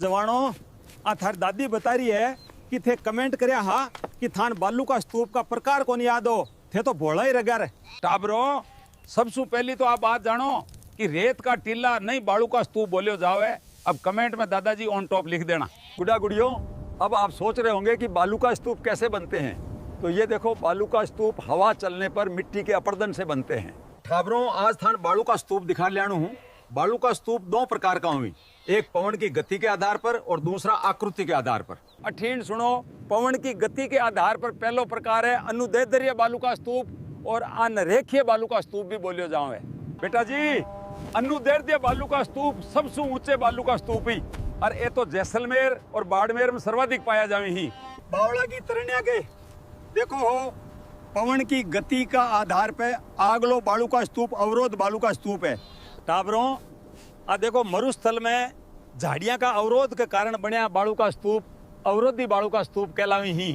जवानो आ थार दादी बता रही है कि थे कमेंट करया हा कि थान बालू का स्तूप का प्रकार कौन याद हो थे तो भोला ही रगा रे टाबरो सबसे पहली तो आप बात जानो कि रेत का टीला नहीं बालू का स्तूप बोलियो जावे। अब कमेंट में दादाजी ऑन टॉप लिख देना। गुड़ा गुड़ियों, अब आप सोच रहे होंगे कि बालू का स्तूप कैसे बनते हैं, तो ये देखो बालू का स्तूप हवा चलने पर मिट्टी के अपर्दन से बनते हैं। ठाबरों, आज थान बालू का स्तूप दिखा लियाणु हूँ। बालू का स्तूप दो प्रकार का हुई, एक पवन की गति के आधार पर और दूसरा आकृति के आधार पर। अठीन सुनो, पवन की गति के आधार पर पहलो प्रकार है अनुदैर्ध्य बालू का स्तूप और अनरेखीय बालू का स्तूप भी बोलियो जावे। बेटा जी, अनुदैर्ध्य बालू का स्तूप सबसे ऊंचे बालू का स्तूप ही, और ये तो जैसलमेर और बाड़मेर में सर्वाधिक पाया जावे ही। बावड़ा की तरण्या के देखो हो, पवन की गति का आधार पे आगलो बालू का स्तूप अवरोध बालू का स्तूप है। टाबरों, आ देखो मरुस्थल में झाड़ियां का अवरोध के कारण बना बालू का स्तूप अवरोधी बालू का स्तूप कहलावी ही।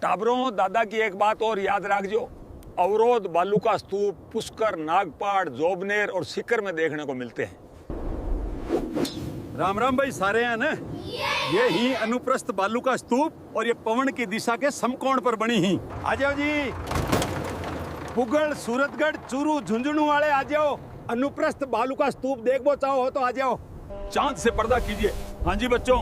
टाबरों, दादा की एक बात और याद रखजो, अवरोध बालू का स्तूप पुष्कर, नागपाड़, जोबनेर और सीकर में देखने को मिलते हैं। राम राम भाई, सारे हैं ना? ये ही अनुप्रस्थ बालू का स्तूप और ये पवन की दिशा के समकोण पर बनी ही। आ जाओ जी, पुगल, सूरतगढ़, चूरू, झुंझुनू वाले आ जाओ। अनुप्रस्थ बालू का स्तूप देखो चाहो हो तो आ जाओ। चांद से पर्दा कीजिए। हाँ जी बच्चों,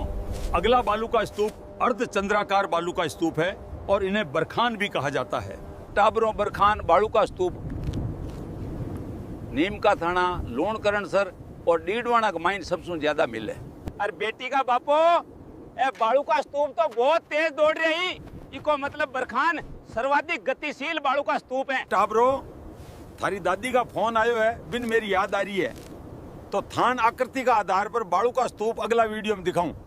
अगला बालू का स्तूप अर्धचंद्राकार बालू का स्तूप है और इन्हें बरखान भी कहा जाता है। टाबरों, बरखान बालू का स्तूप नीम का थाना, लोणकरण सर और डीडवाना का माइन सबसे ज्यादा मिले। अरे बेटी का बापो, ए बालू का स्तूप तो बहुत तेज दौड़ रही, इको मतलब बरखान सर्वाधिक गतिशील बालू का स्तूप है। टाबरो, थारी दादी का फोन आयो है, बिन मेरी याद आ रही है, तो थान आकृति का आधार पर बालू का स्तूप अगला वीडियो में दिखाऊं।